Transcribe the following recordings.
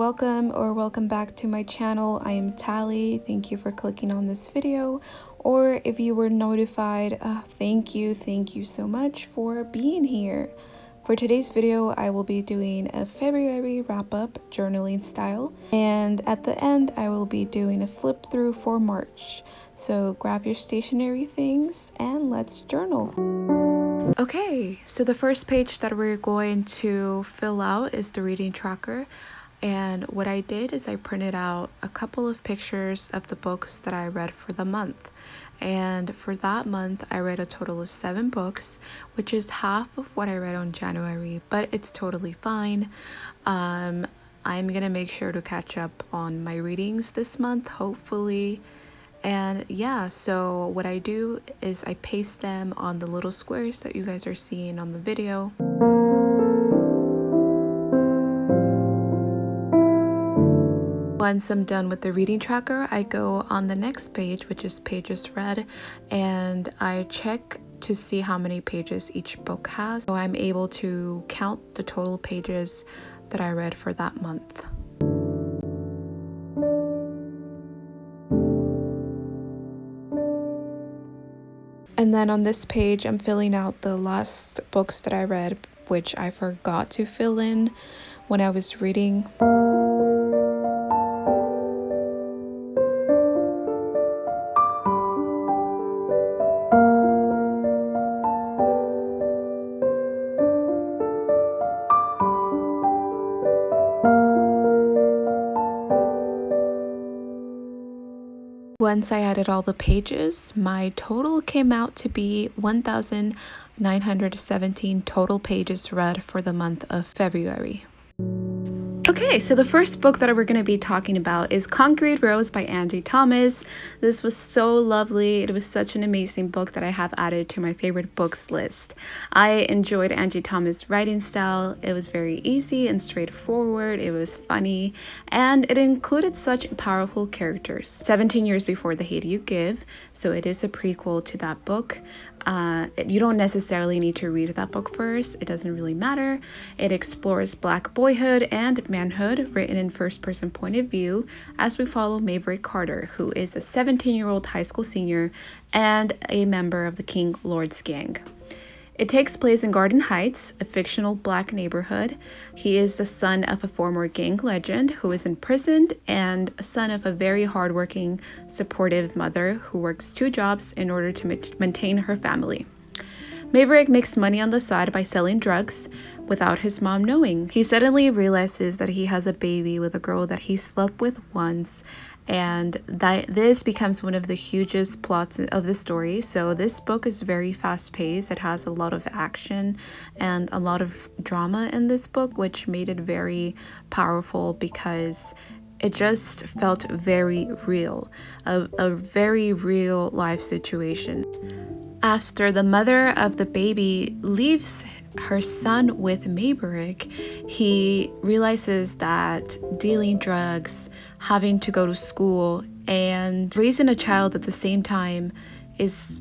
welcome back to my channel. I am Tally. Thank you for clicking on this video, or if you were notified, thank you so much for being here. For today's video, I will be doing a February wrap-up journaling style, and at the end I will be doing a flip through for March. So grab your stationery things and let's journal. Okay, so the first page that we're going to fill out is the reading tracker. And what I did is I printed out a couple of pictures of the books that I read for the month. And for that month, I read a total of 7 books, which is half of what I read on January, but it's totally fine. I'm gonna make sure to catch up on my readings this month, hopefully. And yeah, so what I do is I paste them on the little squares that you guys are seeing on the video. Once I'm done with the reading tracker, I go on the next page, which is pages read, and I check to see how many pages each book has, so I'm able to count the total pages that I read for that month. And then on this page, I'm filling out the last books that I read, which I forgot to fill in when I was reading. Once I added all the pages, my total came out to be 1,917 total pages read for the month of February. Okay, so the first book that we're going to be talking about is Concrete Rose by Angie Thomas. This was so lovely. It was such an amazing book that I have added to my favorite books list. I enjoyed Angie Thomas' writing style. It was very easy and straightforward. It was funny, and it included such powerful characters. 17 Years Before the Hate You Give, so it is a prequel to that book. You don't necessarily need to read that book first. It doesn't really matter. It explores Black boyhood and manhood, written in first-person point of view, as we follow Maverick Carter, who is a 17-year-old high school senior and a member of the King Lord's gang. It takes place in Garden Heights, a fictional Black neighborhood. He is the son of a former gang legend who is imprisoned, and a son of a very hardworking, supportive mother who works 2 jobs in order to maintain her family. Maverick makes money on the side by selling drugs without his mom knowing. He suddenly realizes that he has a baby with a girl that he slept with once, and that this becomes one of the hugest plots of the story. So this book is very fast-paced. It has a lot of action and a lot of drama in this book, which made it very powerful because it just felt very real, a very real life situation. After the mother of the baby leaves her son with Maverick, he realizes that dealing drugs, having to go to school, and raising a child at the same time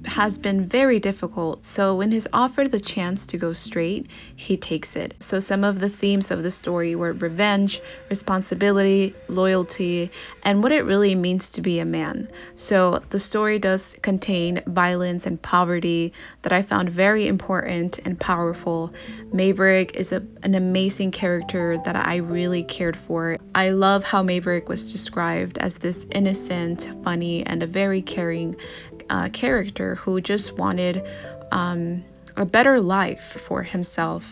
has been very difficult. So when he's offered the chance to go straight, he takes it. So some of the themes of the story were revenge, responsibility, loyalty, and what it really means to be a man. So the story does contain violence and poverty that I found very important and powerful. Maverick is an amazing character that I really cared for. I love how Maverick was described as this innocent, funny, and a very caring character who just wanted a better life for himself.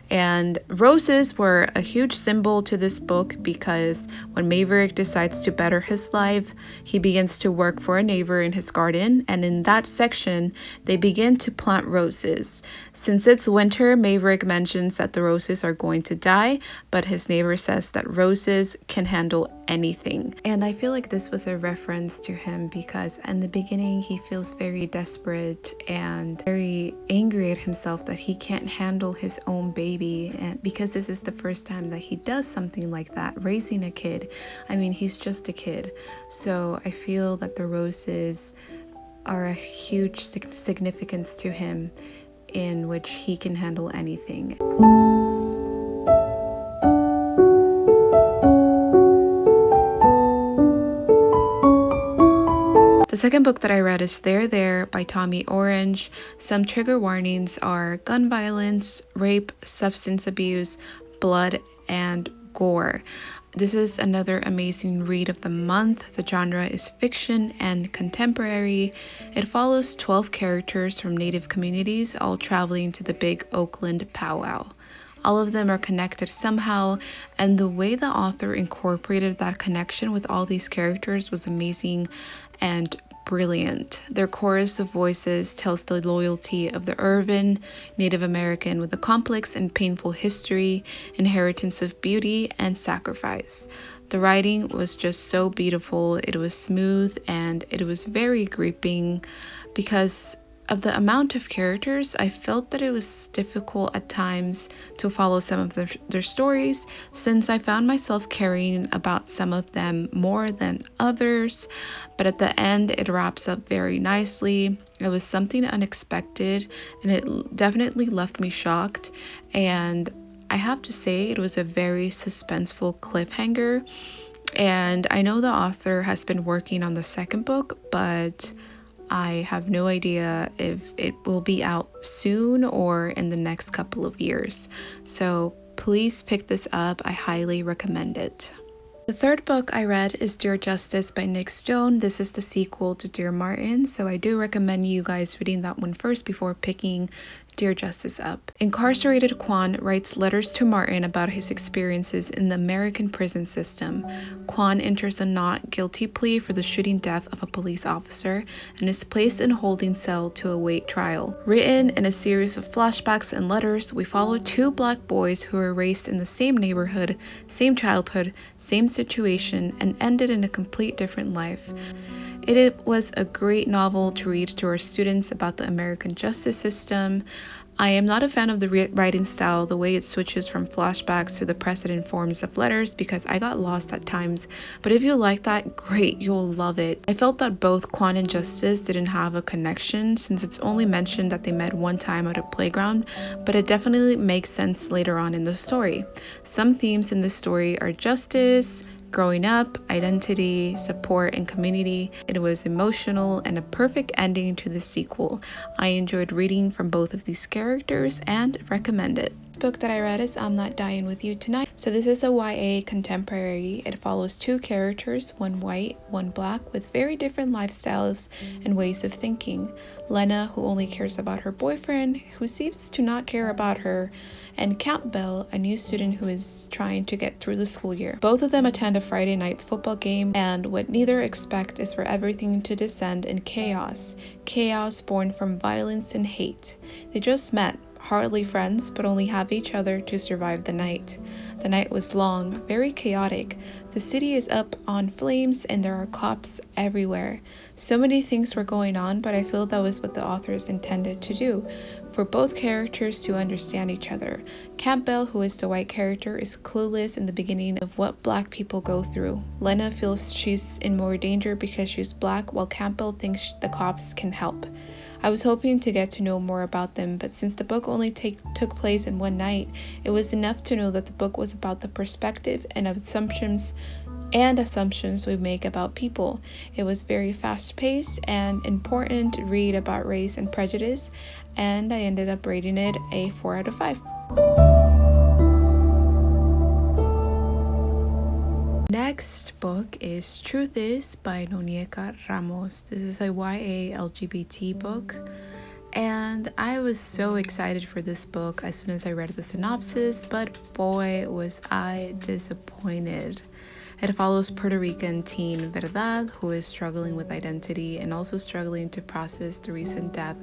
And roses were a huge symbol to this book because when Maverick decides to better his life, he begins to work for a neighbor in his garden, and in that section they begin to plant roses. Since it's winter, Maverick mentions that the roses are going to die, but his neighbor says that roses can handle anything. And I feel like this was a reference to him because in the beginning he feels very desperate and very angry at himself that he can't handle his own baby, and because this is the first time that he does something like that, raising a kid. I mean, he's just a kid. So I feel that the roses are a huge significance to him, in which he can handle anything. second book that I read is There by Tommy Orange. Some trigger warnings are gun violence, rape, substance abuse, blood, and gore. This is another amazing read of the month. The genre is fiction and contemporary. It follows 12 characters from Native communities all traveling to the big Oakland powwow. All of them are connected somehow, and the way the author incorporated that connection with all these characters was amazing and brilliant. Their chorus of voices tells the loyalty of the urban Native American with a complex and painful history, inheritance of beauty and sacrifice. The writing was just so beautiful. It was smooth and it was very gripping. Because of the amount of characters, I felt that it was difficult at times to follow some of their stories, since I found myself caring about some of them more than others. But at the end, it wraps up very nicely. It was something unexpected, and it definitely left me shocked. And I have to say, it was a very suspenseful cliffhanger. And I know the author has been working on the second book, but I have no idea if it will be out soon or in the next couple of years. So please pick this up. I highly recommend it. The third book I read is Dear Justice by Nick Stone. This is the sequel to Dear Martin, so I do recommend you guys reading that one first before picking Dear Justice up. Incarcerated Quan writes letters to Martin about his experiences in the American prison system. Quan enters a not guilty plea for the shooting death of a police officer and is placed in a holding cell to await trial. Written in a series of flashbacks and letters, we follow two black boys who were raised in the same neighborhood, same childhood, same situation, and ended in a complete different life. It was a great novel to read to our students about the American justice system. I am not a fan of the writing style, the way it switches from flashbacks to the present forms of letters, because I got lost at times. But if you like that, great, you'll love it. I felt that both Quan and Justice didn't have a connection, since it's only mentioned that they met one time at a playground, but it definitely makes sense later on in the story. Some themes in this story are justice, growing up, identity, support, and community. It was emotional and a perfect ending to the sequel. I enjoyed reading from both of these characters and recommend it. The book that I read is I'm Not Dying With You Tonight. So this is a YA contemporary. It follows two characters, one white, one black, with very different lifestyles and ways of thinking. Lena, who only cares about her boyfriend, who seems to not care about her, and Campbell, a new student who is trying to get through the school year. Both of them attend a Friday night football game, and what neither expect is for everything to descend in chaos. Chaos born from violence and hate. They just met, hardly friends, but only have each other to survive the night. The night was long, very chaotic. The city is up on flames and there are cops everywhere. So many things were going on, but I feel that was what the authors intended to do, for both characters to understand each other. Campbell, who is the white character, is clueless in the beginning of what black people go through. Lena feels she's in more danger because she's black, while Campbell thinks the cops can help. I was hoping to get to know more about them, but since the book only took place in one night, it was enough to know that the book was about the perspective and assumptions we make about people. It was very fast-paced and important read about race and prejudice, and I ended up rating it a 4 out of 5. Next book is Truth Is by Nonieka Ramos. This is a YA LGBT book, and I was so excited for this book as soon as I read the synopsis, but boy was I disappointed. It follows Puerto Rican teen Verdad, who is struggling with identity and also struggling to process the recent death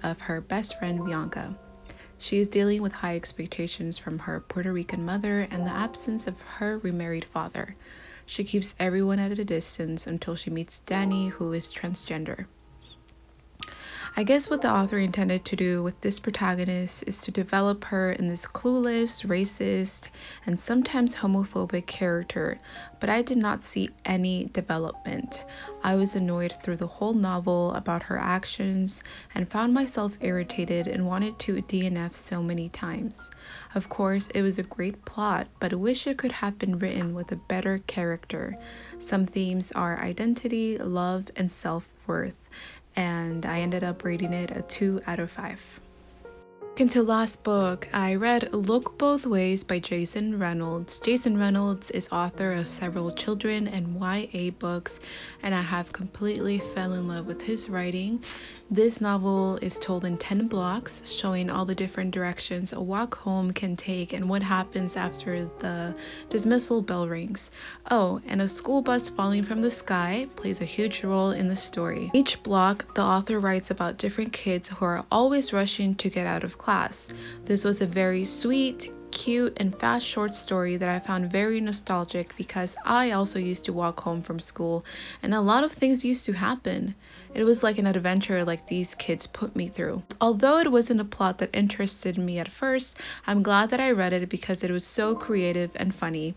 of her best friend Bianca. She is dealing with high expectations from her Puerto Rican mother and the absence of her remarried father. She keeps everyone at a distance until she meets Danny, who is transgender. I guess what the author intended to do with this protagonist is to develop her in this clueless, racist, and sometimes homophobic character, but I did not see any development. I was annoyed through the whole novel about her actions and found myself irritated and wanted to DNF so many times. Of course, it was a great plot, but I wish it could have been written with a better character. Some themes are identity, love, and self-worth, and I ended up rating it a 2 out of 5. Into last book, I read Look Both Ways by Jason Reynolds. Jason Reynolds is author of several children and YA books, and I have completely fell in love with his writing. This novel is told in 10 blocks, showing all the different directions a walk home can take and what happens after the dismissal bell rings. Oh, and a school bus falling from the sky plays a huge role in the story. Each block, the author writes about different kids who are always rushing to get out of class. This was a very sweet, cute, and fast short story that I found very nostalgic because I also used to walk home from school and a lot of things used to happen. It was like an adventure like these kids put me through. Although it wasn't a plot that interested me at first, I'm glad that I read it because it was so creative and funny,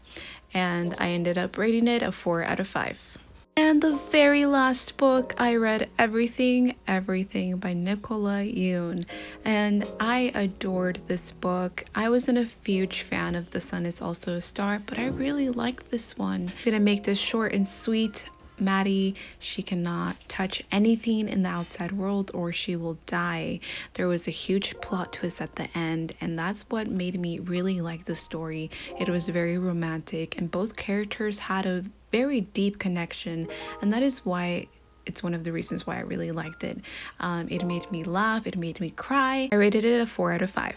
and I ended up rating it a 4 out of 5. And the very last book, I read Everything by Nicola Yoon, and I adored this book. I wasn't a huge fan of The Sun Is Also a Star, but I really liked this one. I'm gonna make this short and sweet. Maddie, she cannot touch anything in the outside world or she will die. There was a huge plot twist at the end, and that's what made me really like the story. It was very romantic and both characters had a very deep connection, and that is why it's one of the reasons why I really liked it. It made me laugh, it made me cry. I rated it a 4 out of 5.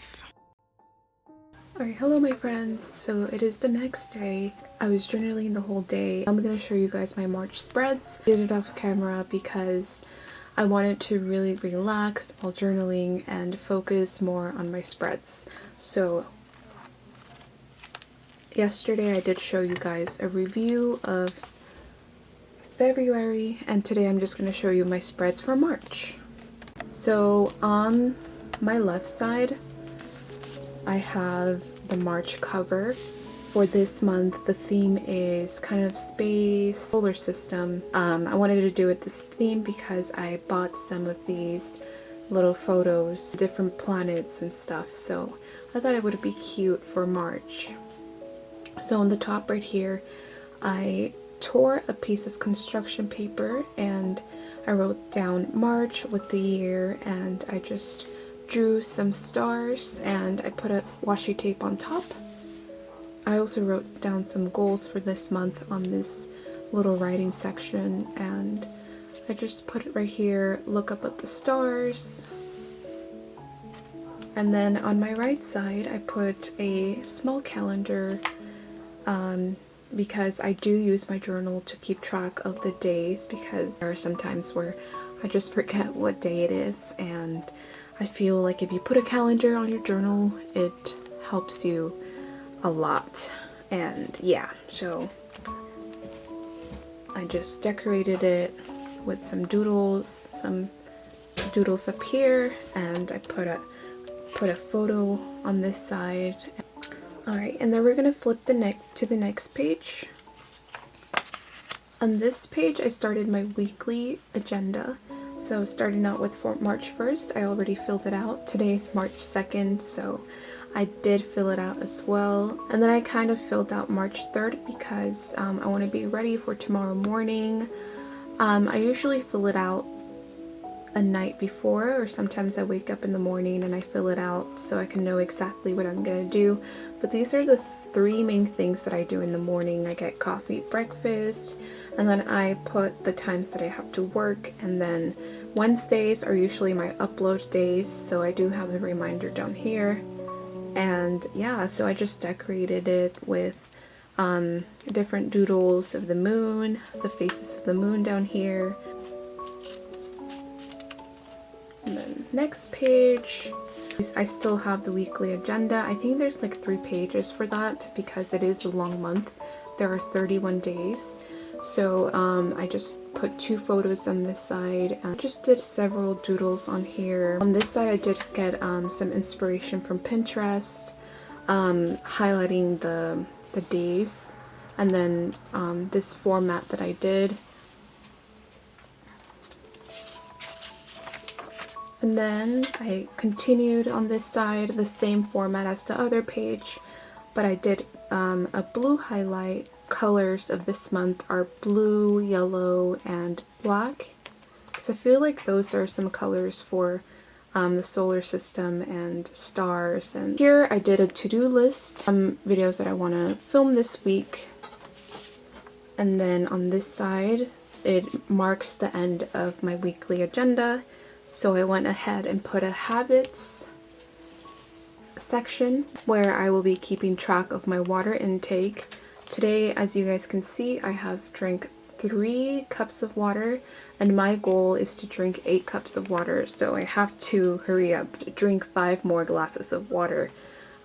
Alright, hello my friends. So it is the next day. I was journaling the whole day. I'm gonna show you guys my March spreads. I did it off camera because I wanted to really relax while journaling and focus more on my spreads. So yesterday I did show you guys a review of February, and today I'm just gonna show you my spreads for March. So on my left side, I have the March cover. For this month, the theme is kind of space, solar system. I wanted to do it this theme because I bought some of these little photos, different planets and stuff, so I thought it would be cute for March. So on the top right here, I tore a piece of construction paper and I wrote down March with the year, and I just drew some stars and I put a washi tape on top. I also wrote down some goals for this month on this little writing section, and I just put it right here, look up at the stars. And then on my right side I put a small calendar because I do use my journal to keep track of the days, because there are some times where I just forget what day it is, and I feel like if you put a calendar on your journal, it helps you a lot. And yeah, so I just decorated it with some doodles up here, and I put a photo on this side. Alright, and then we're gonna flip to the next page. On this page I started my weekly agenda. So starting out with March 1st, I already filled it out. Today's March 2nd, so I did fill it out as well. And then I kind of filled out March 3rd because I want to be ready for tomorrow morning. I usually fill it out a night before, or sometimes I wake up in the morning and I fill it out so I can know exactly what I'm gonna do. But these are the 3 main things that I do in the morning. I get coffee, breakfast, and then I put the times that I have to work, and then Wednesdays are usually my upload days, so I do have a reminder down here. And yeah, so I just decorated it with different doodles of the moon, the faces of the moon down here. And then next page, I still have the weekly agenda. I think there's like 3 pages for that because it is a long month. There are 31 days. So I just put 2 photos on this side. I just did several doodles on here. On this side I did get some inspiration from Pinterest, highlighting the days, and then this format that I did. And then I continued on this side, the same format as the other page, but I did a blue highlight. Colors of this month are blue, yellow, and black, because I feel like those are some colors for the solar system and stars. And here I did a to-do list, videos that I want to film this week. And then on this side, it marks the end of my weekly agenda. So I went ahead and put a habits section where I will be keeping track of my water intake. Today, as you guys can see, I have drank 3 cups of water, and my goal is to drink 8 cups of water. So I have to hurry up, drink 5 more glasses of water.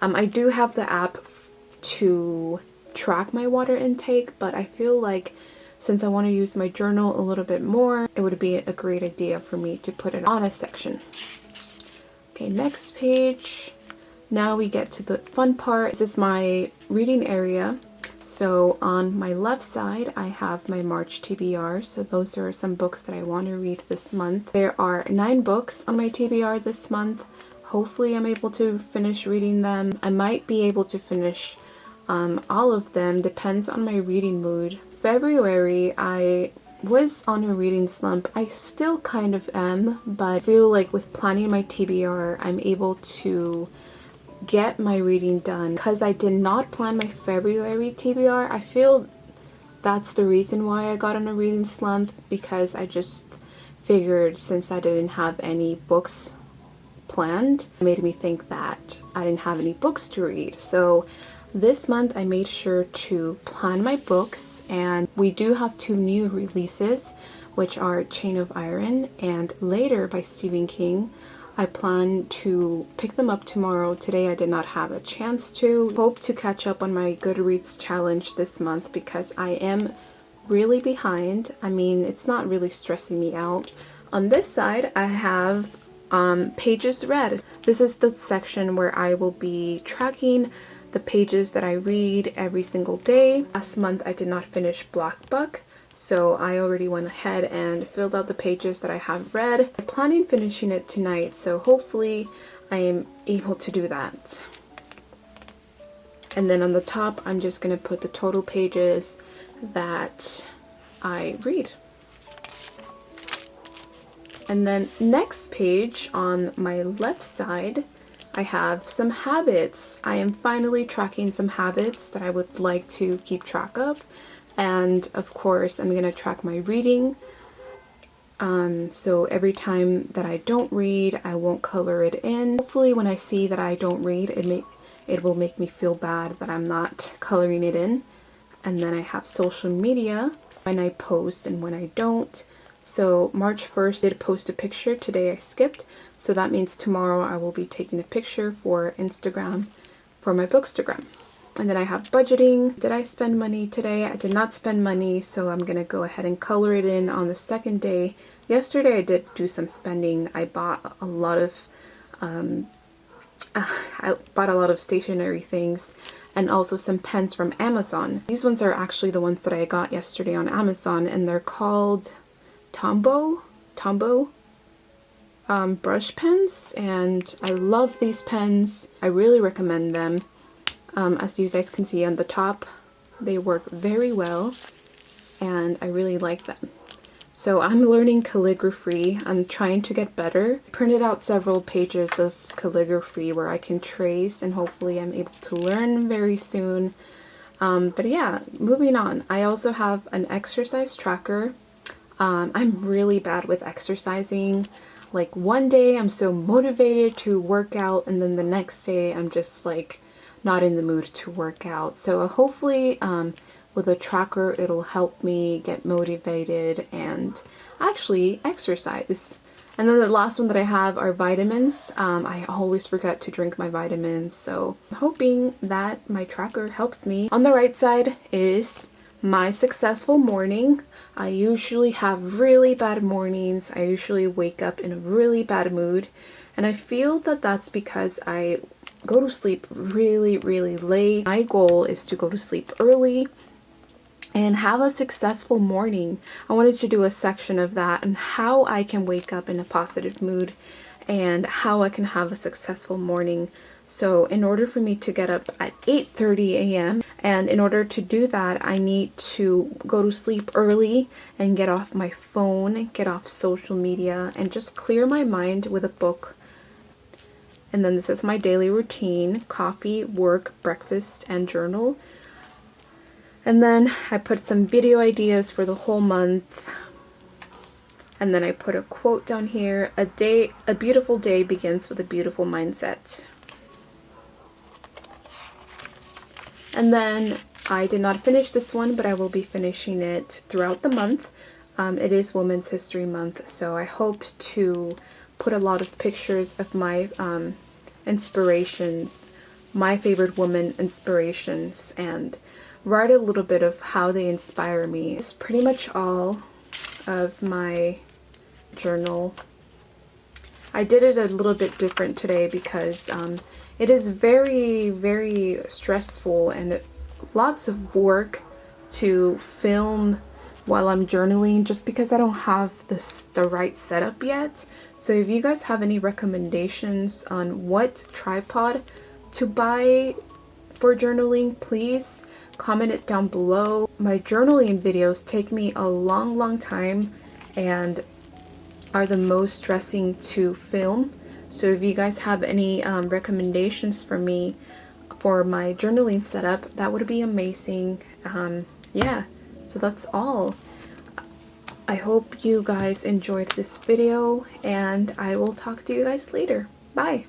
I do have the app to track my water intake, but I feel like since I want to use my journal a little bit more, it would be a great idea for me to put it on a section. Okay, next page. Now we get to the fun part. This is my reading area. So on my left side, I have my March TBR. So those are some books that I want to read this month. There are 9 books on my TBR this month. Hopefully I'm able to finish reading them. I might be able to finish all of them, depends on my reading mood. February, I was on a reading slump. I still kind of am, but I feel like with planning my TBR, I'm able to get my reading done. Because I did not plan my February TBR, I feel that's the reason why I got on a reading slump, because I just figured since I didn't have any books planned, it made me think that I didn't have any books to read. So this month I made sure to plan my books, and we do have 2 new releases, which are Chain of Iron and Later by Stephen King. I plan to pick them up tomorrow. Today I did not have a chance to. Hope to catch up on my Goodreads challenge this month because I am really behind. I mean, it's not really stressing me out. On this side I have pages read. This is the section where I will be tracking the pages that I read every single day. Last month I did not finish Black Book, so I already went ahead and filled out the pages that I have read. I'm planning finishing it tonight, so hopefully I am able to do that. And then on the top I'm just going to put the total pages that I read. And then next page on my left side, I have some habits. I am finally tracking some habits that I would like to keep track of. And of course, I'm going to track my reading. So every time that I don't read, I won't color it in. Hopefully when I see that I don't read, it will make me feel bad that I'm not coloring it in. And then I have social media, when I post and when I don't. So March 1st I did post a picture. Today I skipped. So that means tomorrow I will be taking a picture for Instagram for my Bookstagram. And then I have budgeting. Did I spend money today? I did not spend money, so I'm going to go ahead and color it in on the second day. Yesterday I did do some spending. I bought a lot of stationery things and also some pens from Amazon. These ones are actually the ones that I got yesterday on Amazon, and they're called Tombow brush pens, and I love these pens. I really recommend them. As you guys can see on the top, they work very well and I really like them. So I'm learning calligraphy. I'm trying to get better. I printed out several pages of calligraphy where I can trace, and hopefully I'm able to learn very soon. But yeah, moving on. I also have an exercise tracker. I'm really bad with exercising. Like one day I'm so motivated to work out, and then the next day I'm just like not in the mood to work out. So hopefully with a tracker it'll help me get motivated and actually exercise. And then the last one that I have are vitamins. I always forget to drink my vitamins, so I'm hoping that my tracker helps me. On the right side is my successful morning. I usually have really bad mornings. I usually wake up in a really bad mood, and I feel that that's because I go to sleep really late. My goal is to go to sleep early and have a successful morning. I wanted to do a section of that and how I can wake up in a positive mood and how I can have a successful morning. So in order for me to get up at 8:30 a.m. and in order to do that, I need to go to sleep early and get off my phone, get off social media, and just clear my mind with a book. And then this is my daily routine: coffee, work, breakfast, and journal. And then I put some video ideas for the whole month. And then I put a quote down here: a beautiful day begins with a beautiful mindset. And then I did not finish this one, but I will be finishing it throughout the month. It is Women's History Month, so I hope to put a lot of pictures of my inspirations, my favorite women inspirations, and write a little bit of how they inspire me. It's pretty much all of my journal. I did it a little bit different today because it is very stressful and lots of work to film while I'm journaling, just because I don't have the right setup yet. So if you guys have any recommendations on what tripod to buy for journaling, please comment it down below. My journaling videos take me a long time and are the most stressing to film. So if you guys have any recommendations for me for my journaling setup, that would be amazing. Yeah, so that's all. I hope you guys enjoyed this video, and I will talk to you guys later. Bye!